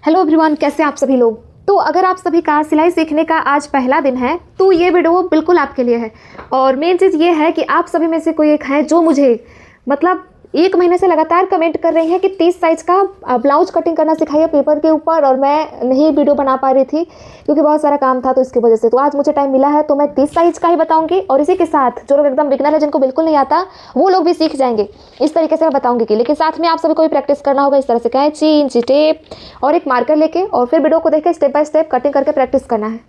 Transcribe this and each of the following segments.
Hello everyone, कैसे आप सभी लोग। तो अगर आप सभी का सिलाई सीखने का आज पहला दिन है तो ये वीडियो बिल्कुल आपके लिए है। और मेन चीज़ ये है कि आप सभी में से कोई एक है जो मुझे मतलब 1 महीने से लगातार कमेंट कर रही है कि 30 साइज़ का ब्लाउज कटिंग करना सिखाइए पेपर के ऊपर, और मैं नहीं वीडियो बना पा रही थी क्योंकि बहुत सारा काम था, तो इसकी वजह से तो आज मुझे टाइम मिला है तो मैं 30 साइज़ का ही बताऊंगी। और इसी के साथ जो लोग एकदम बिगनर है, जिनको बिल्कुल नहीं आता, वो लोग भी सीख जाएंगे इस तरीके से मैं बताऊंगी कि। लेकिन साथ में आप सभी को भी प्रैक्टिस करना होगा इस तरह से, कैंची, इंची टेप और एक मार्कर लेके, और फिर वीडियो को देख के स्टेप बाय स्टेप कटिंग करके प्रैक्टिस करना है।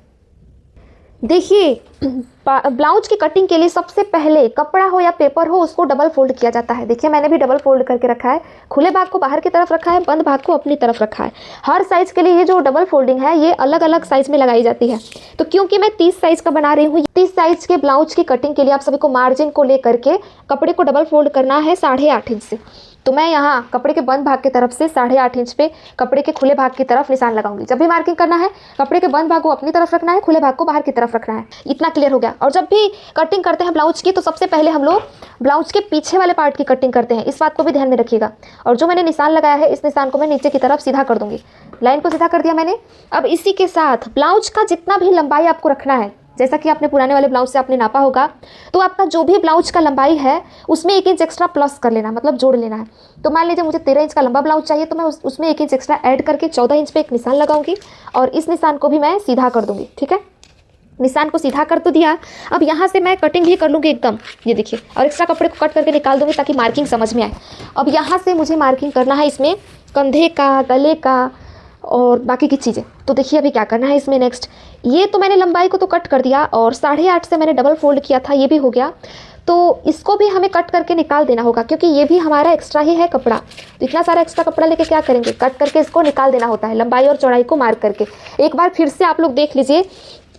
देखिए, ब्लाउज की कटिंग के लिए सबसे पहले कपड़ा हो या पेपर हो, उसको डबल फोल्ड किया जाता है। देखिए, मैंने भी डबल फोल्ड करके रखा है। खुले भाग को बाहर की तरफ रखा है, बंद भाग को अपनी तरफ रखा है। हर साइज के लिए ये जो डबल फोल्डिंग है ये अलग अलग साइज में लगाई जाती है। तो क्योंकि मैं 30 साइज का बना रही हूँ, 30 साइज के ब्लाउज की कटिंग के लिए आप सभी को मार्जिन को लेकर के कपड़े को डबल फोल्ड करना है 8.5 इंच से। तो मैं यहाँ कपड़े के बंद भाग की तरफ से 8.5 इंच पे कपड़े के खुले भाग की तरफ निशान लगाऊंगी। जब भी मार्किंग करना है, कपड़े के बंद भाग को अपनी तरफ रखना है, खुले भाग को बाहर की तरफ रखना है। इतना क्लियर हो गया। और जब भी कटिंग करते हैं ब्लाउज की, तो सबसे पहले हम लोग ब्लाउज के पीछे वाले पार्ट की कटिंग करते हैं। इस बात को भी ध्यान में रखिएगा। और जो मैंने निशान लगाया है, इस निशान को मैं नीचे की तरफ सीधा कर दूंगी। लाइन को सीधा कर दिया मैंने। अब इसी के साथ ब्लाउज का जितना भी लंबाई आपको रखना है, जैसा कि आपने पुराने वाले ब्लाउज से आपने नापा होगा, तो आपका जो भी ब्लाउज का लंबाई है उसमें 1 इंच एक्स्ट्रा प्लस कर लेना, मतलब जोड़ लेना है। तो मान लीजिए मुझे 13 इंच का लंबा ब्लाउज चाहिए, तो मैं उसमें 1 इंच एक्स्ट्रा ऐड करके 14 इंच पे एक निशान लगाऊंगी, और इस निशान को भी मैं सीधा कर दूंगी। ठीक है, निशान को सीधा कर तो दिया। अब यहाँ से मैं कटिंग भी कर लूँगी एकदम, ये देखिए, और एक्स्ट्रा कपड़े को कट करके निकाल दूंगी ताकि मार्किंग समझ में आए। अब यहाँ से मुझे मार्किंग करना है इसमें कंधे का, गले का और बाकी की चीज़ें। तो देखिए अभी क्या करना है इसमें नेक्स्ट। ये तो मैंने लंबाई को तो कट कर दिया, और 8.5 से मैंने डबल फोल्ड किया था, ये भी हो गया। तो इसको भी हमें कट करके निकाल देना होगा, क्योंकि ये भी हमारा एक्स्ट्रा ही है कपड़ा। तो इतना सारा एक्स्ट्रा कपड़ा लेके क्या करेंगे, कट करके इसको निकाल देना होता है, लंबाई और चौड़ाई को मार्क करके। एक बार फिर से आप लोग देख लीजिए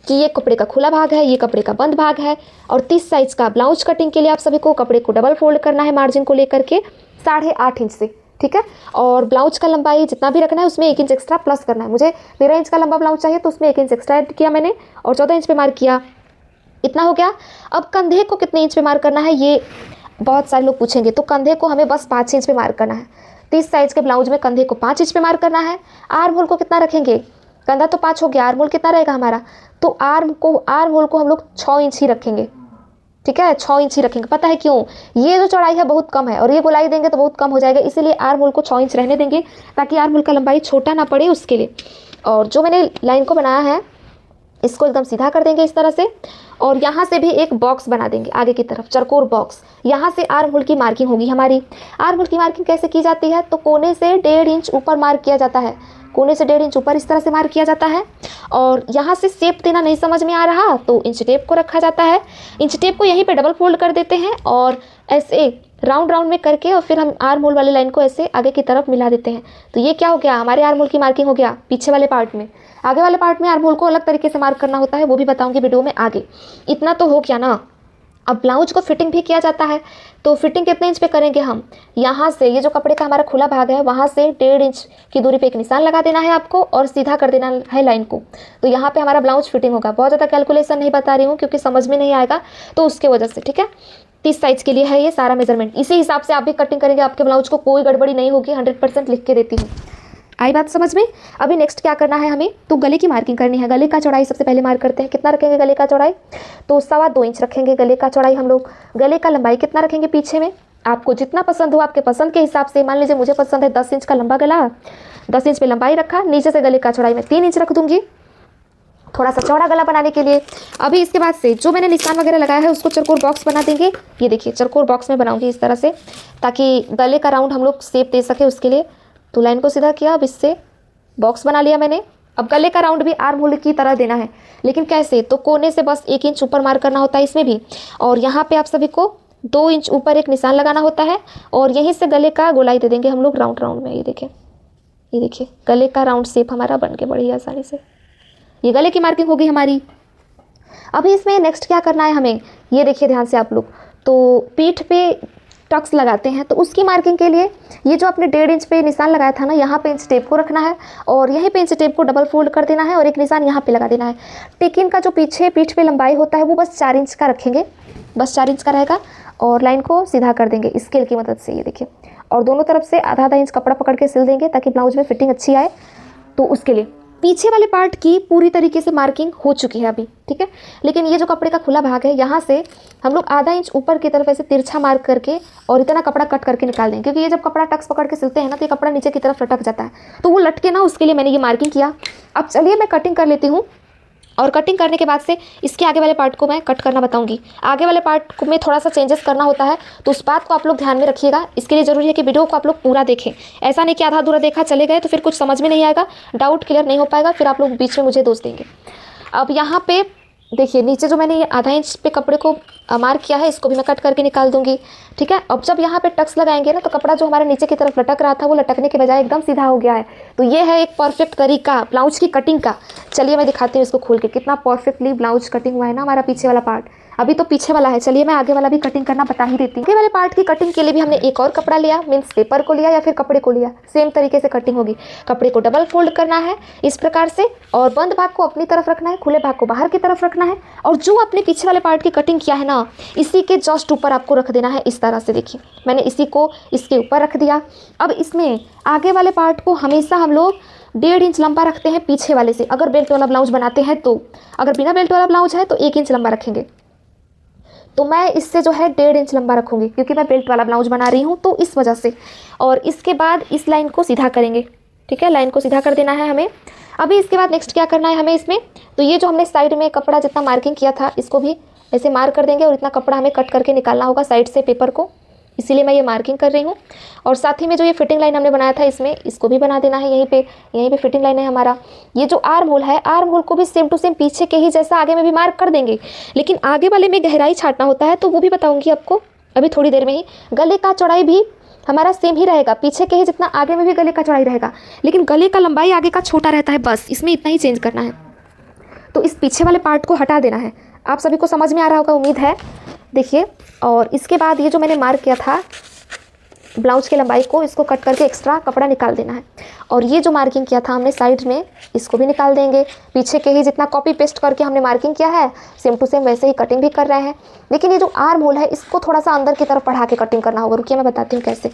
कि ये कपड़े का खुला भाग है, ये कपड़े का बंद भाग है। और 30 साइज़ का ब्लाउज कटिंग के लिए आप सभी को कपड़े को डबल फोल्ड करना है मार्जिन को लेकर के 8.5 इंच से। ठीक है, और ब्लाउज का लंबाई जितना भी रखना है उसमें 1 इंच एक्स्ट्रा प्लस करना है। मुझे 13 इंच का लंबा ब्लाउज चाहिए, तो उसमें 1 इंच एक्स्ट्रा ऐड किया मैंने, और 14 इंच पे मार्क किया। इतना हो गया। अब कंधे को कितने इंच पे मार्क करना है, ये बहुत सारे लोग पूछेंगे। तो कंधे को हमें बस 5 इंच पे मार्क करना है। 30 साइज़ के ब्लाउज में कंधे को 5 इंच पे मार्क करना है। आर्म होल को कितना रखेंगे, कंधा तो 5 हो गया, आर्म होल कितना रहेगा हमारा, तो आर्म होल को हम लोग 6 इंच ही रखेंगे। ठीक है, 6 इंच ही रखेंगे। पता है क्यों, ये जो चौड़ाई है बहुत कम है, और ये गोलाई देंगे तो बहुत कम हो जाएगा, इसीलिए आर्म होल को 6 इंच रहने देंगे, ताकि आर्म होल का लंबाई छोटा ना पड़े उसके लिए। और जो मैंने लाइन को बनाया है, इसको एकदम सीधा कर देंगे इस तरह से, और यहाँ से भी एक बॉक्स बना देंगे आगे की तरफ, चरकोर बॉक्स। यहाँ से आर्म होल की मार्किंग होगी हमारी। आर्म होल की मार्किंग कैसे की जाती है, तो कोने से 1.5 इंच ऊपर मार्क किया जाता है। कोने से 1.5 इंच ऊपर इस तरह से मार्क किया जाता है। और यहाँ से शेप देना नहीं समझ में आ रहा, तो इंच टेप को रखा जाता है। इंच टेप को यहीं पे डबल फोल्ड कर देते हैं, और ऐसे राउंड राउंड में करके, और फिर हम आर्म होल वाले लाइन को ऐसे आगे की तरफ मिला देते हैं। तो ये क्या हो गया, हमारे आर्म होल की मार्किंग हो गया पीछे वाले पार्ट में। आगे वाले पार्ट में आर्म होल को अलग तरीके से मार्क करना होता है, वो भी बताऊंगी वीडियो में आगे। इतना तो हो गया ना। अब ब्लाउज को फिटिंग भी किया जाता है। तो फिटिंग कितने इंच पे करेंगे हम, यहाँ से ये जो कपड़े का हमारा खुला भाग है, वहाँ से 1.5 इंच की दूरी पे एक निशान लगा देना है आपको, और सीधा कर देना है लाइन को। तो यहाँ पे हमारा ब्लाउज फिटिंग होगा। बहुत ज़्यादा कैलकुलेशन नहीं बता रही हूँ क्योंकि समझ में नहीं आएगा, तो उसके वजह से। ठीक है, 30 साइज़ के लिए है ये सारा मेजरमेंट। इसी हिसाब से आप भी कटिंग करेंगे, आपके ब्लाउज को कोई गड़बड़ी नहीं होगी। 100% लिख के देती हूँ। आई बात समझ में। अभी नेक्स्ट क्या करना है हमें, तो गले की मार्किंग करनी है। गले का चौड़ाई सबसे पहले मार्क करते हैं। कितना रखेंगे गले का चौड़ाई, तो 2.25 इंच रखेंगे गले का चौड़ाई हम लोग। गले का लंबाई कितना रखेंगे पीछे में, आपको जितना पसंद हो आपके पसंद के हिसाब से। मान लीजिए मुझे पसंद है 10 इंच का लंबा गला, 10 इंच पे लंबाई रखा, नीचे से गले का चौड़ाई में 3 इंच रख दूंगी, थोड़ा सा चौड़ा गला बनाने के लिए। अभी इसके बाद से जो मैंने निशान वगैरह लगाया है उसको चरकोर बॉक्स बना देंगे। ये देखिए, चरकोर बॉक्स में बनाऊंगी इस तरह से, ताकि गले का राउंड हम लोग शेप दे सके उसके लिए। तो लाइन को सीधा किया, अब इससे बॉक्स बना लिया मैंने। अब गले का राउंड भी आर्म होल की तरह देना है, लेकिन कैसे, तो कोने से बस 1 इंच ऊपर मार्क करना होता है इसमें भी। और यहाँ पे आप सभी को 2 इंच ऊपर एक निशान लगाना होता है, और यहीं से गले का गोलाई दे देंगे हम लोग राउंड राउंड में। ये देखिए गले का राउंड शेप हमारा बन के बड़ी आसानी से। ये गले की मार्किंग होगी हमारी। अभी इसमें नेक्स्ट क्या करना है हमें, ये देखिए ध्यान से आप लोग। तो पीठ पे टक्स लगाते हैं, तो उसकी मार्किंग के लिए ये जो आपने 1.5 इंच पे निशान लगाया था ना, यहाँ पे इंच टेप को रखना है, और यहीं पे इंच टेप को डबल फोल्ड कर देना है, और एक निशान यहाँ पे लगा देना है। टेकिन का जो पीछे पीठ पे लंबाई होता है वो बस 4 इंच का रखेंगे, बस 4 इंच का रहेगा, और लाइन को सीधा कर देंगे स्केल की मदद से। ये देखिए, और दोनों तरफ से आधा आधा इंच कपड़ा पकड़ के सिल देंगे ताकि ब्लाउज में फिटिंग अच्छी आए। तो उसके लिए पीछे वाले पार्ट की पूरी तरीके से मार्किंग हो चुकी है अभी, ठीक है। लेकिन ये जो कपड़े का खुला भाग है, यहाँ से हम लोग आधा इंच ऊपर की तरफ ऐसे तिरछा मार्क करके और इतना कपड़ा कट करके निकाल देंगे, क्योंकि ये जब कपड़ा टक्स पकड़ के सिलते हैं ना तो ये कपड़ा नीचे की तरफ लटक जाता है, तो वो लटके ना, उसके लिए मैंने ये मार्किंग किया। अब चलिए मैं कटिंग कर लेती हूँ, और कटिंग करने के बाद से इसके आगे वाले पार्ट को मैं कट करना बताऊंगी। आगे वाले पार्ट को में थोड़ा सा चेंजेस करना होता है, तो उस बात को आप लोग ध्यान में रखिएगा। इसके लिए ज़रूरी है कि वीडियो को आप लोग पूरा देखें, ऐसा नहीं कि आधा अधूरा देखा चले गए तो फिर कुछ समझ में नहीं आएगा, डाउट क्लियर नहीं हो पाएगा, फिर आप लोग बीच में मुझे दोष देंगे। अब यहाँ पे देखिए, नीचे जो मैंने ये आधा इंच पे कपड़े को मार्क किया है, इसको भी मैं कट करके निकाल दूंगी, ठीक है। अब जब यहाँ पे टक्स लगाएंगे ना, तो कपड़ा जो हमारे नीचे की तरफ लटक रहा था वो लटकने के बजाय एकदम सीधा हो गया है। तो ये है एक परफेक्ट तरीका ब्लाउज की कटिंग का। चलिए मैं दिखाती हूँ इसको खोल के, कितना परफेक्टली ब्लाउज कटिंग हुआ है ना हमारा पीछे वाला पार्ट। अभी तो पीछे वाला है, चलिए मैं आगे वाला भी कटिंग करना बता ही देती हूँ। आगे वाले पार्ट की कटिंग के लिए भी हमने एक और कपड़ा लिया, मीन्स पेपर को लिया या फिर कपड़े को लिया, सेम तरीके से कटिंग होगी। कपड़े को डबल फोल्ड करना है इस प्रकार से, और बंद भाग को अपनी तरफ रखना है, खुले भाग को बाहर की तरफ रखना है, और जो अपने पीछे वाले पार्ट की कटिंग किया है ना, इसी के जस्ट ऊपर आपको रख देना है। इस तरह से देखिए, मैंने इसी को इसके ऊपर रख दिया। अब इसमें आगे वाले पार्ट को हमेशा हम लोग 1.5 इंच लंबा रखते हैं पीछे वाले से, अगर बेल्ट वाला ब्लाउज बनाते हैं तो। अगर बिना बेल्ट वाला ब्लाउज है तो 1 इंच लंबा रखेंगे, तो मैं इससे जो है 1.5 इंच लंबा रखूँगी, क्योंकि मैं बेल्ट वाला ब्लाउज बना रही हूँ तो इस वजह से। और इसके बाद इस लाइन को सीधा करेंगे, ठीक है, लाइन को सीधा कर देना है हमें। अभी इसके बाद नेक्स्ट क्या करना है हमें इसमें, तो ये जो हमने साइड में कपड़ा जितना मार्किंग किया था, इसको भी ऐसे मार्क कर देंगे, और इतना कपड़ा हमें कट करके निकालना होगा साइड से पेपर को, इसीलिए मैं ये मार्किंग कर रही हूँ। और साथ ही में जो ये फिटिंग लाइन हमने बनाया था इसमें, इसको भी बना देना है। यहीं पे फिटिंग लाइन है हमारा। ये जो आर्म होल है, आर्म होल को भी सेम टू सेम पीछे के ही जैसा आगे में भी मार्क कर देंगे, लेकिन आगे वाले में गहराई छांटना होता है, तो वो भी बताऊँगी आपको अभी थोड़ी देर में ही। गले का चौड़ाई भी हमारा सेम ही रहेगा, पीछे के ही जितना आगे में भी गले का चौड़ाई रहेगा, लेकिन गले का लंबाई आगे का छोटा रहता है, बस इसमें इतना ही चेंज करना है। तो इस पीछे वाले पार्ट को हटा देना है। आप सभी को समझ में आ रहा होगा, उम्मीद है। देखिए, और इसके बाद ये जो मैंने मार्क किया था ब्लाउज की लंबाई को, इसको कट करके एक्स्ट्रा कपड़ा निकाल देना है। और ये जो मार्किंग किया था हमने साइड में, इसको भी निकाल देंगे। पीछे के ही जितना कॉपी पेस्ट करके हमने मार्किंग किया है, सेम टू सेम वैसे ही कटिंग भी कर रहे हैं। लेकिन ये जो आर्म होल है, इसको थोड़ा सा अंदर की तरफ बढ़ा के कटिंग करना होगा। रुकिए मैं बताती हूँ कैसे।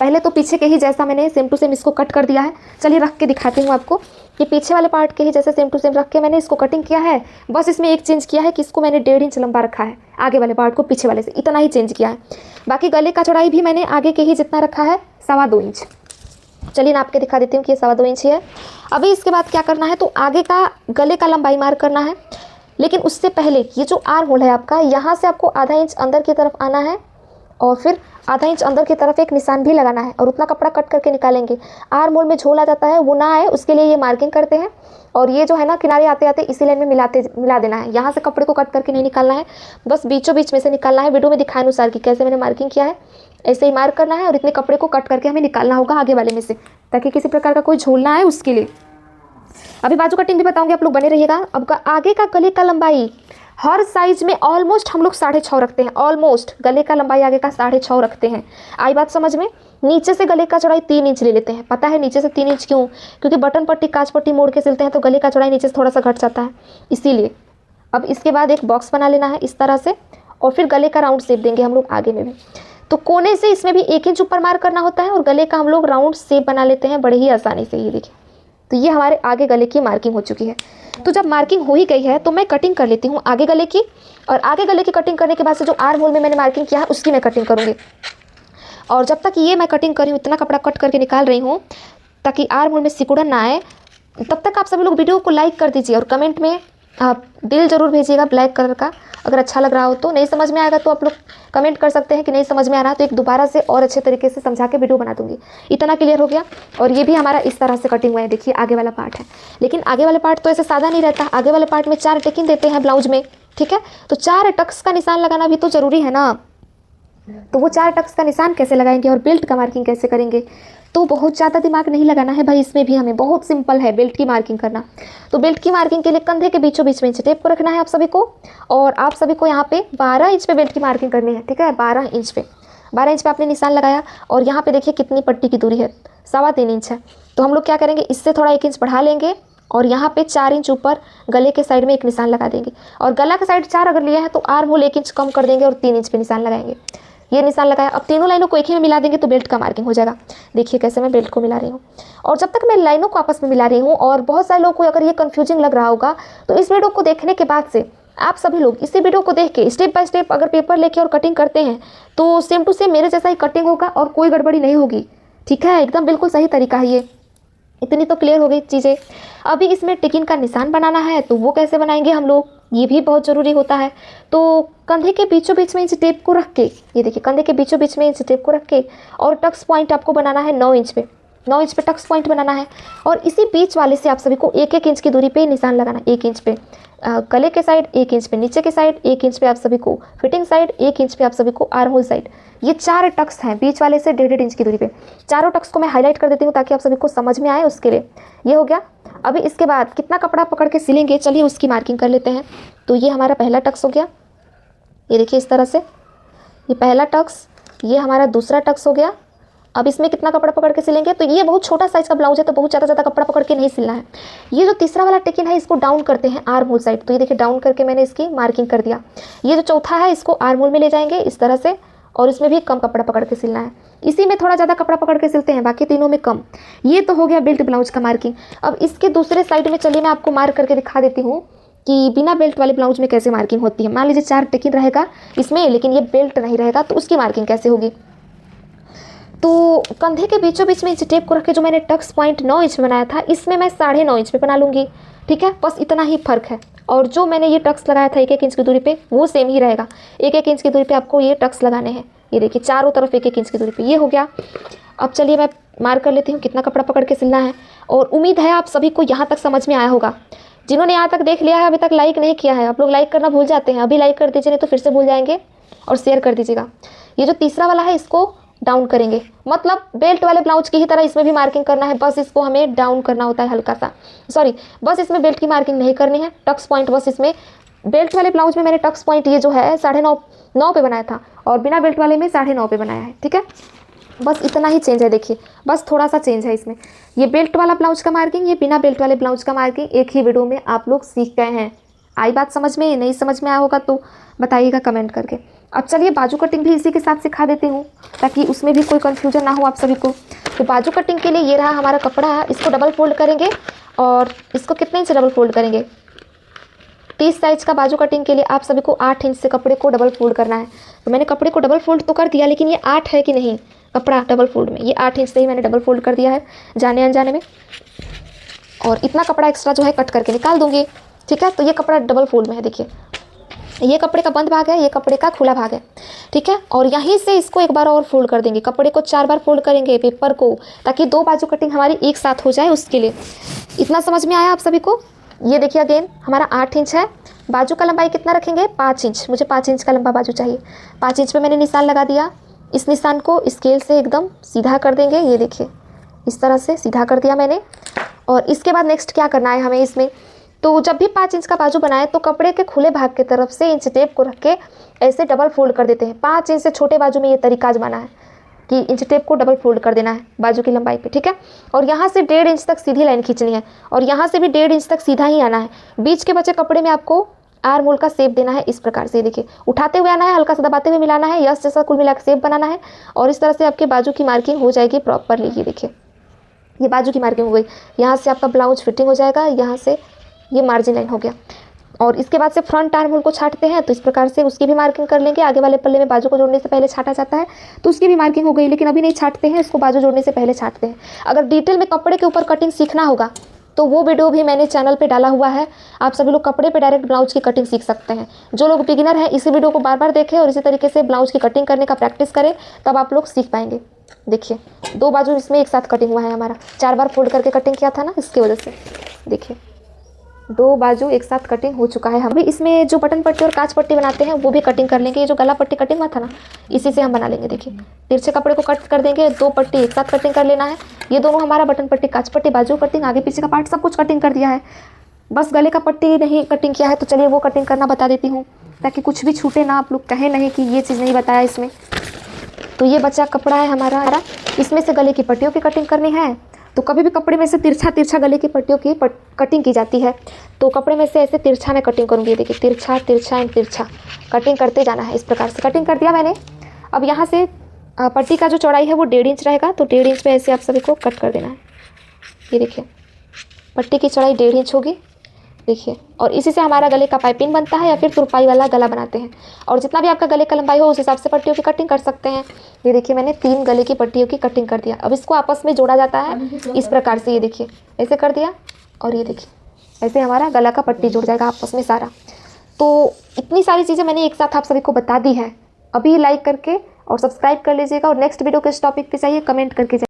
पहले तो पीछे के ही जैसा मैंने सेम टू सेम इसको कट कर दिया है, चलिए रख के दिखाती हूँ आपको। ये पीछे वाले पार्ट के ही जैसे सेम टू सेम रख के मैंने इसको कटिंग किया है। बस इसमें एक चेंज किया है कि इसको मैंने 1.5 इंच लंबा रखा है, आगे वाले पार्ट को पीछे वाले से, इतना ही चेंज किया है। बाकी गले का चौड़ाई भी मैंने आगे के ही जितना रखा है, 2.25 इंच। चलिए नाप के दिखा देती हूँ कि ये 2.25 इंच ही है। अभी इसके बाद क्या करना है, तो आगे का गले का लंबाई मार्क करना है। लेकिन उससे पहले ये जो आर्म होल है आपका, यहाँ से आपको आधा इंच अंदर की तरफ आना है, और फिर आधा इंच अंदर की तरफ एक निशान भी लगाना है, और उतना कपड़ा कट करके निकालेंगे। आर्म होल में झोल आ जाता है, वो ना आए उसके लिए ये मार्किंग करते हैं। और ये जो है ना, किनारे आते आते इसी लाइन में मिला देना है। यहाँ से कपड़े को कट करके नहीं निकालना है, बस बीचों बीच में से निकालना है। वीडियो में दिखाए अनुसार कि कैसे मैंने मार्किंग किया है, ऐसे ही मार्क करना है, और इतने कपड़े को कट करके हमें निकालना होगा आगे वाले में से, ताकि किसी प्रकार का कोई झोल ना आए उसके लिए। अभी बाजू कटिंग भी बताऊँगी, आप लोग बने रहिएगा। अब आगे का गले का लंबाई हर साइज में ऑलमोस्ट हम लोग 6.5 रखते हैं। ऑलमोस्ट गले का लंबाई आगे का 6.5 रखते हैं। आई बात समझ में। नीचे से गले का चौड़ाई 3 इंच ले लेते हैं। पता है नीचे से 3 इंच क्यों? क्योंकि बटन पट्टी काज पट्टी मोड़ के सिलते हैं तो गले का चौड़ाई नीचे से थोड़ा सा घट जाता है, इसीलिए। अब इसके बाद एक बॉक्स बना लेना है इस तरह से, और फिर गले का राउंड शेप देंगे हम लोग आगे में भी। तो कोने से इसमें भी 1 इंच ऊपर मार्क करना होता है, और गले का हम लोग राउंड शेप बना लेते हैं बड़े ही आसानी से। ये देखिए, तो ये हमारे आगे गले की मार्किंग हो चुकी है। तो जब मार्किंग हो ही गई है तो मैं कटिंग कर लेती हूँ आगे गले की। और आगे गले की कटिंग करने के बाद से जो आर्म होल में मैंने मार्किंग किया है उसकी मैं कटिंग करूँगी। और जब तक ये मैं कटिंग कर रही हूँ, इतना कपड़ा कट करके निकाल रही हूँ ताकि आर्म होल में सिकुड़न ना आए, तब तक आप सभी लोग वीडियो को लाइक कर दीजिए और कमेंट में आप दिल ज़रूर भेजिएगा ब्लैक कलर का, अगर अच्छा लग रहा हो तो। नहीं समझ में आएगा तो आप लोग कमेंट कर सकते हैं कि नहीं समझ में आ रहा, तो एक दोबारा से और अच्छे तरीके से समझा के वीडियो बना दूंगी। इतना क्लियर हो गया। और ये भी हमारा इस तरह से कटिंग हुआ है, देखिए आगे वाला पार्ट है। लेकिन आगे वाले पार्ट तो ऐसे सादा नहीं रहता, आगे वाले पार्ट में 4 टेकिंग देते हैं ब्लाउज में, ठीक है। तो 4 टक्स का निशान लगाना भी तो ज़रूरी है ना। तो वो 4 टक्स का निशान कैसे लगाएंगे और बेल्ट का मार्किंग कैसे करेंगे, तो बहुत ज़्यादा दिमाग नहीं लगाना है भाई इसमें भी हमें, बहुत सिंपल है बेल्ट की मार्किंग करना। तो बेल्ट की मार्किंग के लिए कंधे के बीचों बीच में इंच टेप को रखना है आप सभी को, और आप सभी को यहाँ पे 12 इंच पे बेल्ट की मार्किंग करनी है, ठीक है। 12 इंच पे आपने निशान लगाया, और यहाँ पे देखिए कितनी पट्टी की दूरी है, 3.25 इंच है। तो हम लोग क्या करेंगे, इससे थोड़ा 1 इंच बढ़ा लेंगे, और यहाँ पे 4 इंच ऊपर गले के साइड में एक निशान लगा देंगे। और गला का साइड 4 अगर लिया है तो आर्म होल 1 इंच कम कर देंगे और 3 इंच पे निशान लगाएंगे। ये निशान लगाया। अब तीनों लाइनों को एक ही में मिला देंगे तो बेल्ट का मार्किंग हो जाएगा। देखिए कैसे मैं बेल्ट को मिला रही हूँ। और जब तक मैं लाइनों को आपस में मिला रही हूँ, और बहुत सारे लोगों को अगर ये कन्फ्यूजिंग लग रहा होगा, तो इस वीडियो को देखने के बाद से आप सभी लोग इसी वीडियो को देख के स्टेप बाय स्टेप अगर पेपर लेके और कटिंग करते हैं तो सेम टू सेम मेरे जैसा ही कटिंग होगा और कोई गड़बड़ी नहीं होगी। ठीक है, एकदम बिल्कुल सही तरीका है ये। इतनी तो क्लियर हो गई चीज़ें। अभी इसमें टिकिन का निशान बनाना है, तो वो कैसे बनाएंगे हम लोग, ये भी बहुत ज़रूरी होता है। तो कंधे के बीचों बीच में इंच टेप को रख के, ये देखिए कंधे के बीचों बीच में इंच टेप को रख के, और टक्स पॉइंट आपको बनाना है 9 इंच पे। 9 इंच पे टक्स पॉइंट बनाना है। और इसी बीच वाले से आप सभी को 1-1 इंच की दूरी पे निशान लगाना। 1 इंच पे गले के साइड, 1 इंच पे नीचे के साइड, 1 इंच पे आप सभी को फिटिंग साइड, 1 इंच पे आप सभी को आर्म होल साइड। ये 4 टक्स हैं बीच वाले से 1.5 इंच की दूरी पे। चारों टक्स को मैं हाईलाइट कर देती हूँ ताकि आप सभी को समझ में आए, उसके लिए। ये हो गया। अभी इसके बाद कितना कपड़ा पकड़ के सिलेंगे, चलिए उसकी मार्किंग कर लेते हैं। तो ये हमारा पहला टक्स हो गया, ये देखिए इस तरह से, ये पहला टक्स। ये हमारा दूसरा टक्स हो गया। अब इसमें कितना कपड़ा पकड़ के सिलेंगे, तो ये बहुत छोटा साइज़ का ब्लाउज है तो बहुत ज़्यादा कपड़ा पकड़ के नहीं सिलना है। ये जो तीसरा वाला टिकिन है इसको डाउन करते हैं आर्म होल साइड। तो ये देखिए डाउन करके मैंने इसकी मार्किंग कर दिया। ये जो चौथा है इसको आर्म होल में ले जाएंगे इस तरह से, और इसमें भी कम कपड़ा पकड़ के सिलना है। इसी में थोड़ा ज़्यादा कपड़ा पकड़ के सिलते हैं, बाकी तीनों में कम। ये तो हो गया बेल्ट ब्लाउज का मार्किंग। अब इसके दूसरे साइड में चलिए मैं आपको मार्क करके दिखा देती हूँ कि बिना बेल्ट वाले ब्लाउज में कैसे मार्किंग होती है। मान लीजिए 4 टिकिन रहेगा इसमें, लेकिन ये बेल्ट नहीं रहेगा, तो उसकी मार्किंग कैसे होगी। तो कंधे के बीचों बीच में इंच टेप को रख के जो मैंने टक्स पॉइंट 9 इंच में बनाया था, इसमें मैं 9.5 इंच पे बना लूँगी। ठीक है, बस इतना ही फ़र्क है। और जो मैंने ये टक्स लगाया था 1-1 इंच की दूरी पे, वो सेम ही रहेगा। 1-1 इंच की दूरी पे आपको ये टक्स लगाने हैं। ये देखिए चारों तरफ 1-1 इंच की दूरी पे। ये हो गया। अब चलिए मैं मार्क कर लेती हूँ कितना कपड़ा पकड़ के सिलना है। और उम्मीद है आप सभी को यहाँ तक समझ में आया होगा। जिन्होंने यहाँ तक देख लिया है, अभी तक लाइक नहीं किया है, आप लोग लाइक करना भूल जाते हैं, अभी लाइक कर दीजिए, नहीं तो फिर से भूल जाएंगे। और शेयर कर दीजिएगा। ये जो तीसरा वाला है इसको डाउन करेंगे, मतलब बेल्ट वाले ब्लाउज की ही तरह इसमें भी मार्किंग करना है, बस इसको हमें डाउन करना होता है हल्का सा। सॉरी, बस इसमें बेल्ट की मार्किंग नहीं करनी है। टक्स पॉइंट बस इसमें, बेल्ट वाले ब्लाउज में मैंने टक्स पॉइंट ये जो है 9.5 पे बनाया था, और बिना बेल्ट वाले में 9.5 पे बनाया है। ठीक है, बस इतना ही चेंज है। देखिए बस थोड़ा सा चेंज है इसमें। ये बेल्ट वाला ब्लाउज का मार्किंग, ये बिना बेल्ट वाले ब्लाउज का मार्किंग एक ही वीडियो में आप लोग सीख गए हैं। आई बात समझ में, नहीं समझ में आया होगा तो बताइएगा कमेंट करके। अब चलिए बाजू कटिंग भी इसी के साथ सिखा देती हूँ ताकि उसमें भी कोई कन्फ्यूजन ना हो आप सभी को। तो बाजू कटिंग के लिए ये रहा हमारा कपड़ा, इसको डबल फोल्ड करेंगे। और इसको कितने इंच डबल फोल्ड करेंगे, 30 साइज का बाजू कटिंग के लिए आप सभी को 8 इंच से कपड़े को डबल फोल्ड करना है। तो मैंने कपड़े को डबल फोल्ड तो कर दिया, लेकिन ये 8 है कि नहीं कपड़ा डबल फोल्ड में, ये 8 इंच से ही मैंने डबल फोल्ड कर दिया है जाने अनजाने में। और इतना कपड़ा एक्स्ट्रा जो है कट करके निकाल दूंगी। ठीक है, तो ये कपड़ा डबल फोल्ड में है। देखिए ये कपड़े का बंद भाग है, ये कपड़े का खुला भाग है। ठीक है, और यहीं से इसको एक बार और फोल्ड कर देंगे। कपड़े को 4 बार फोल्ड करेंगे पेपर को, ताकि 2 बाजू कटिंग हमारी एक साथ हो जाए, उसके लिए। इतना समझ में आया आप सभी को। ये देखिए अगेन हमारा 8 इंच है। बाजू का लंबाई कितना रखेंगे, 5 इंच। मुझे 5 इंच का लंबा बाजू चाहिए। 5 इंच पे मैंने निशान लगा दिया। इस निशान को स्केल से एकदम सीधा कर देंगे। ये देखिए इस तरह से सीधा कर दिया मैंने। और इसके बाद नेक्स्ट क्या करना है हमें इसमें, तो जब भी 5 इंच का बाजू बनाए तो कपड़े के खुले भाग की तरफ से इंच टेप को रख के ऐसे डबल फोल्ड कर देते हैं। 5 इंच से छोटे बाजू में ये तरीका आजमाना है कि इंच टेप को डबल फोल्ड कर देना है बाजू की लंबाई पे। ठीक है, और यहाँ से 1.5 इंच तक सीधी लाइन खींचनी है, और यहाँ से भी 1.5 इंच तक सीधा ही आना है। बीच के बचे कपड़े में आपको आर्म होल का शेप देना है इस प्रकार से। देखिए उठाते हुए आना है, हल्का सा दबाते हुए मिलाना है, यस जैसा कुल मिला के शेप बनाना है। और इस तरह से आपके बाजू की मार्किंग हो जाएगी प्रॉपरली। ये देखिए ये बाजू की मार्किंग हो गई। यहाँ से आपका ब्लाउज फिटिंग हो जाएगा, यहाँ से ये मार्जिन लाइन हो गया। और इसके बाद से फ्रंट आर्म होल को छाटते हैं, तो इस प्रकार से उसकी भी मार्किंग कर लेंगे। आगे वाले पल्ले में बाजू को जोड़ने से पहले छाटा जाता है, तो उसकी भी मार्किंग हो गई, लेकिन अभी नहीं छाटते हैं, इसको बाजू जोड़ने से पहले छाटते हैं। अगर डिटेल में कपड़े के ऊपर कटिंग सीखना होगा तो वो वीडियो भी मैंने चैनल पे डाला हुआ है। आप सभी लोग कपड़े पे डायरेक्ट ब्लाउज की कटिंग सीख सकते हैं। जो लोग बिगिनर हैं इसी वीडियो को बार बार देखें और इसी तरीके से ब्लाउज की कटिंग करने का प्रैक्टिस करें, तब आप लोग सीख पाएंगे। देखिए 2 बाजू इसमें एक साथ कटिंग हुआ है हमारा, 4 बार फोल्ड करके कटिंग किया था ना, इसकी वजह से देखिए 2 बाजू एक साथ कटिंग हो चुका है। हम भी इसमें जो बटन पट्टी और कांच पट्टी बनाते हैं वो भी कटिंग कर लेंगे। ये जो गला पट्टी कटिंग हुआ था ना, इसी से हम बना लेंगे। देखिए तिरछे कपड़े को कट कर देंगे, 2 पट्टी एक साथ कटिंग कर लेना है। ये दोनों हमारा बटन पट्टी, कांच पट्टी, बाजू कटिंग, आगे पीछे का पार्ट सब कुछ कटिंग कर दिया है। बस गले का पट्टी नहीं कटिंग किया है, तो चलिए वो कटिंग करना बता देती हूँ ताकि कुछ भी छूटे ना, आप लोग कहें नहीं कि ये चीज़ नहीं बताया इसमें। तो ये बचा कपड़ा है हमारा, इसमें से गले की पट्टियों की कटिंग करनी है। तो कभी भी कपड़े में से तिरछा गले की पट्टियों की कटिंग की जाती है, तो कपड़े में से ऐसे तिरछा मैं कटिंग करूँगी। देखिए तिरछा तिरछा एंड तिरछा कटिंग करते जाना है। इस प्रकार से कटिंग कर दिया मैंने। अब यहाँ से पट्टी का जो चौड़ाई है वो 1.5 इंच रहेगा, तो 1.5 इंच पे ऐसे आप सभी को कट कर देना है। ये देखिए पट्टी की चौड़ाई 1.5 इंच होगी, देखिए। और इसी से हमारा गले का पाइपिंग बनता है या फिर तुरपाई वाला गला बनाते हैं। और जितना भी आपका गले का लंबाई हो उस हिसाब से पट्टियों की कटिंग कर सकते हैं। ये देखिए मैंने 3 गले की पट्टियों की कटिंग कर दिया। अब इसको आपस में जोड़ा जाता है इस प्रकार से, ये देखिए ऐसे कर दिया और ये देखिए ऐसे हमारा गला का पट्टी जुड़ जाएगा आपस में सारा। तो इतनी सारी चीज़ें मैंने एक साथ आप सभी को बता दी है। अभी लाइक करके और सब्सक्राइब कर लीजिएगा, और नेक्स्ट वीडियो किस टॉपिक पे चाहिए कमेंट करके